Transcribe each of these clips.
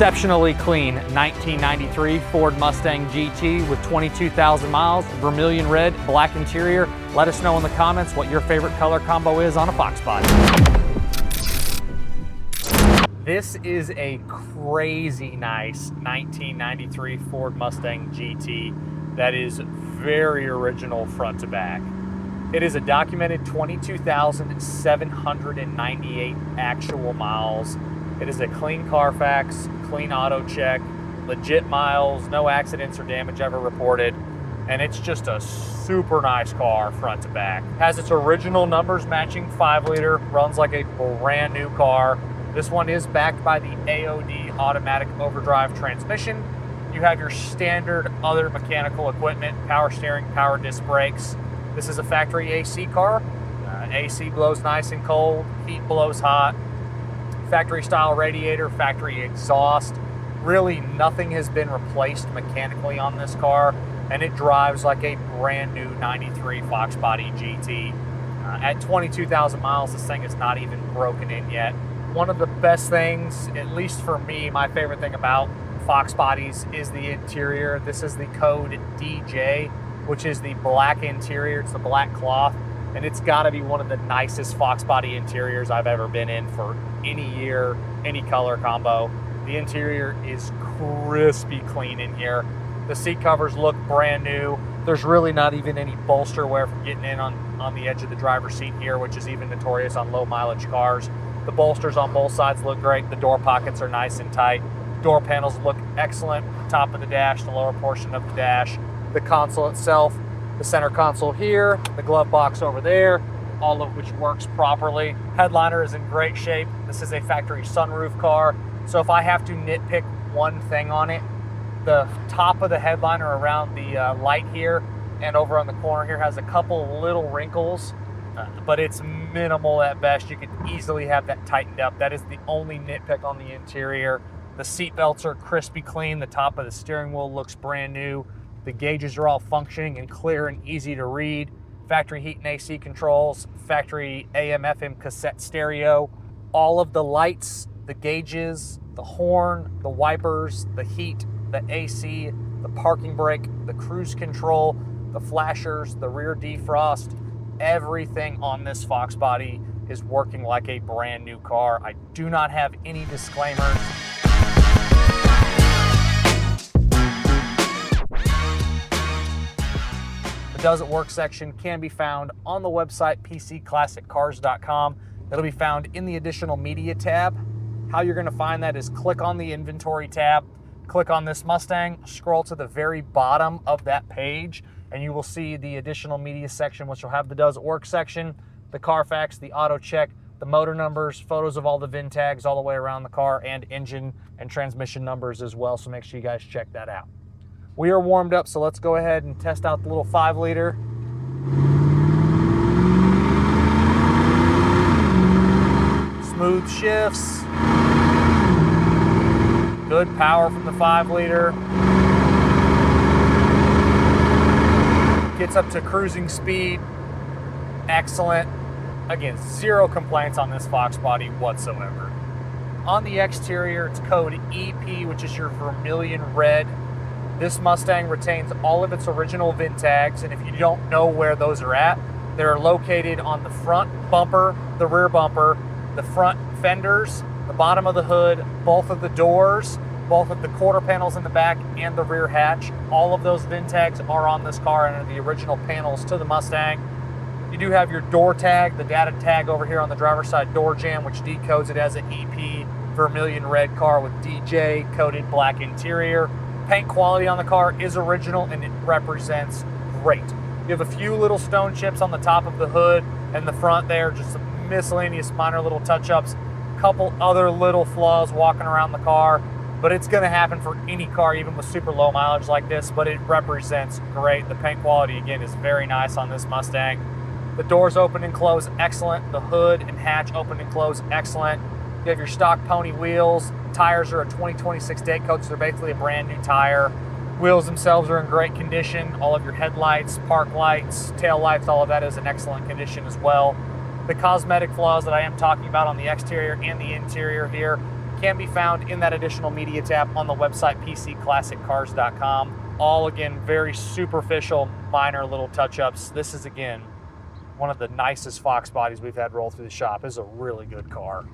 exceptionally clean 1993 Ford Mustang GT with 22,000 miles, vermilion red, black interior. Let us know in the comments what your favorite color combo is on a Fox body. This is a crazy nice 1993 Ford Mustang GT that is very original front to back. It is a documented 22,798 actual miles. It is a clean Carfax, clean Autocheck, legit miles, no accidents or damage ever reported, and it's just a super nice car front to back. Has its original numbers matching 5-liter, runs like a brand new car. This one is backed by the AOD automatic overdrive transmission. You have your standard other mechanical equipment, power steering, power disc brakes. This is a factory AC car. AC blows nice and cold, heat blows hot. Factory style radiator, factory exhaust. Really nothing has been replaced mechanically on this car, and it drives like a brand new 93 Fox body GT. At 22,000 miles, this thing is not even broken in yet. One of the best things, at least for me, my favorite thing about Fox bodies is the interior. This is the code DJ, which is the black interior. It's the black cloth, and it's got to be one of the nicest Fox body interiors I've ever been in for any year, any color combo. The interior is crispy clean in here. The seat covers look brand new. There's really not even any bolster wear from getting in on the edge of the driver's seat here, which is even notorious on low mileage cars. The bolsters on both sides look great. The door pockets are nice and tight. Door panels look excellent. Top of the dash, the lower portion of the dash. The console itself, the center console here, the glove box over there, all of which works properly. Headliner is in great shape. This is a factory sunroof car. So if I have to nitpick one thing on it, the top of the headliner around the light here and over on the corner here has a couple little wrinkles, but it's minimal at best. You could easily have that tightened up. That is the only nitpick on the interior. The seat belts are crispy clean. The top of the steering wheel looks brand new. The gauges are all functioning and clear and easy to read. Factory heat and AC controls, factory AM/FM cassette stereo. All of the lights, the gauges, the horn, the wipers, the heat, the AC, the parking brake, the cruise control, the flashers, the rear defrost, everything on this Fox body is working like a brand new car. I do not have any disclaimers. The Does It Work section can be found on the website pcclassiccars.com. It'll be found in the additional media tab. How you're going to find that is click on the inventory tab, click on this Mustang, scroll to the very bottom of that page, and you will see the additional media section, which will have the Does It Work section, the Carfax, the Autocheck, the motor numbers, photos of all the VIN tags all the way around the car, and engine and transmission numbers as well, so make sure you guys check that out. We are warmed up, so let's go ahead and test out the little 5-liter. Smooth shifts. Good power from the 5-liter. Gets up to cruising speed. Excellent. Again, zero complaints on this Fox body whatsoever. On the exterior, it's code EP, which is your vermilion red. This Mustang retains all of its original VIN tags, and if you don't know where those are at, they're located on the front bumper, the rear bumper, the front fenders, the bottom of the hood, both of the doors, both of the quarter panels in the back, and the rear hatch. All of those VIN tags are on this car and are the original panels to the Mustang. You do have your door tag, the data tag over here on the driver's side door jamb, which decodes it as an EP vermilion red car with DJ coated black interior. Paint quality on the car is original and it represents great. You have a few little stone chips on the top of the hood and the front there, just some miscellaneous minor little touch-ups, couple other little flaws walking around the car, but it's going to happen for any car, even with super low mileage like this, but it represents great. The paint quality, again, is very nice on this Mustang. The doors open and close, excellent. The hood and hatch open and close, excellent. You have your stock pony wheels. Tires are a 2026 date coat, so they're basically a brand new tire. Wheels themselves are in great condition. All of your headlights, park lights, tail lights, all of that is in excellent condition as well. The cosmetic flaws that I am talking about on the exterior and the interior here can be found in that additional media tab on the website pcclassiccars.com. All, again, very superficial, minor little touch-ups. This is, again, one of the nicest Fox bodies we've had roll through the shop. This is a really good car.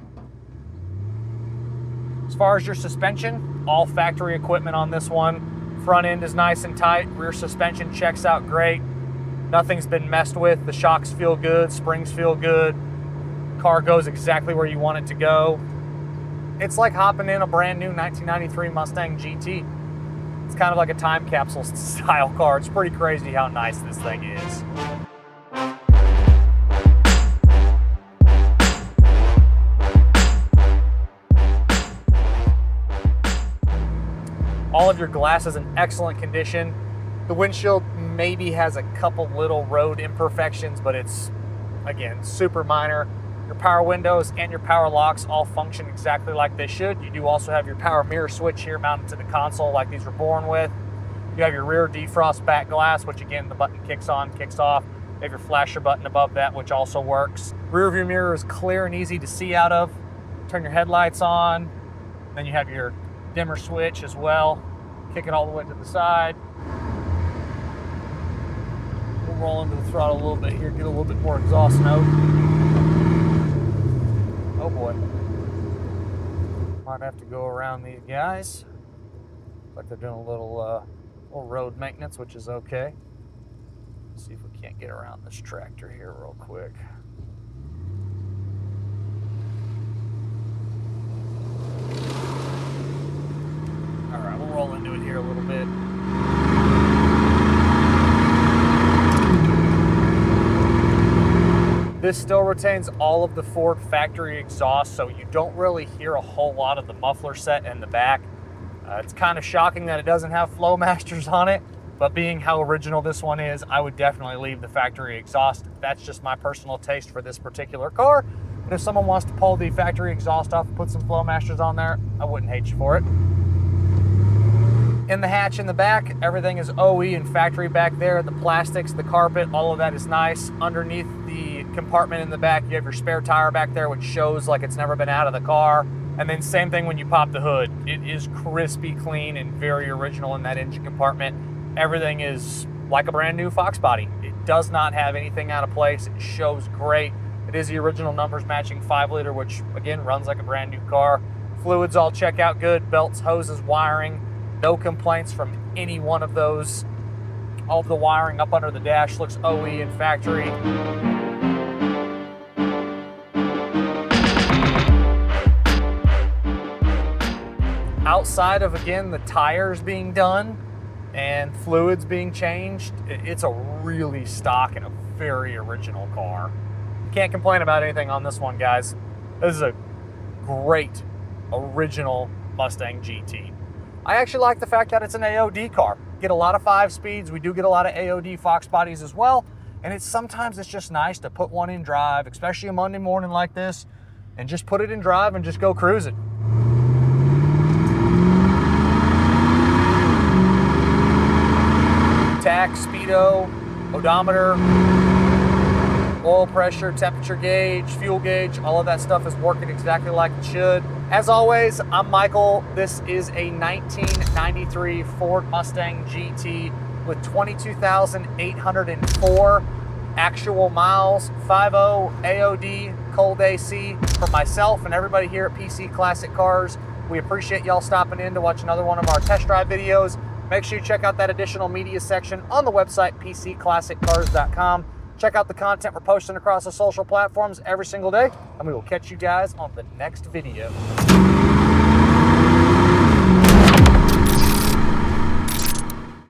As far as your suspension, all factory equipment on this one. Front end is nice and tight. Rear suspension checks out great. Nothing's been messed with. The shocks feel good. Springs feel good. Car goes exactly where you want it to go. It's like hopping in a brand new 1993 Mustang GT. It's kind of like a time capsule style car. It's pretty crazy how nice this thing is. All of your glass is in excellent condition. The windshield maybe has a couple little road imperfections, but it's, again, super minor. Your power windows and your power locks all function exactly like they should. You do also have your power mirror switch here mounted to the console like these were born with. You have your rear defrost back glass, which again, the button kicks on, kicks off. You have your flasher button above that, which also works. Rear view mirror is clear and easy to see out of. Turn your headlights on. Then you have your dimmer switch as well. Kick it all the way to the side. We'll roll into the throttle a little bit here, get a little bit more exhaust note. Oh boy. Might have to go around these guys. Looks like they're doing a little road maintenance, which is okay. Let's see if we can't get around this tractor here real quick. All right, we'll roll into it here a little bit. This still retains all of the Ford factory exhaust, so you don't really hear a whole lot of the muffler set in the back. It's kind of shocking that it doesn't have Flowmasters on it, but being how original this one is, I would definitely leave the factory exhaust. That's just my personal taste for this particular car. But if someone wants to pull the factory exhaust off and put some Flowmasters on there, I wouldn't hate you for it. In the hatch in the back, everything is OE and factory back there. The plastics, the carpet, all of that is nice. Underneath the compartment in the back, you have your spare tire back there, which shows like it's never been out of the car. And then same thing when you pop the hood. It is crispy clean and very original in that engine compartment. Everything is like a brand new Fox body. It does not have anything out of place. It shows great. It is the original numbers matching 5-liter, which again runs like a brand new car. Fluids all check out good. Belts, hoses, wiring. No complaints from any one of those. All of the wiring up under the dash looks OE and factory. Outside of, again, the tires being done and fluids being changed, it's a really stock and a very original car. Can't complain about anything on this one, guys. This is a great original Mustang GT. I actually like the fact that it's an AOD car. Get a lot of 5 speeds. We do get a lot of AOD Fox bodies as well. And sometimes it's just nice to put one in drive, especially a Monday morning like this, and just put it in drive and just go cruising. Tach, speedo, odometer, oil pressure, temperature gauge, fuel gauge, all of that stuff is working exactly like it should. As always, I'm Michael. This is a 1993 Ford Mustang GT with 22,804 actual miles, 5.0 AOD, cold AC. For myself and everybody here at PC Classic Cars, we appreciate y'all stopping in to watch another one of our test drive videos. Make sure you check out that additional media section on the website, pcclassiccars.com. Check out the content we're posting across the social platforms every single day, and we will catch you guys on the next video.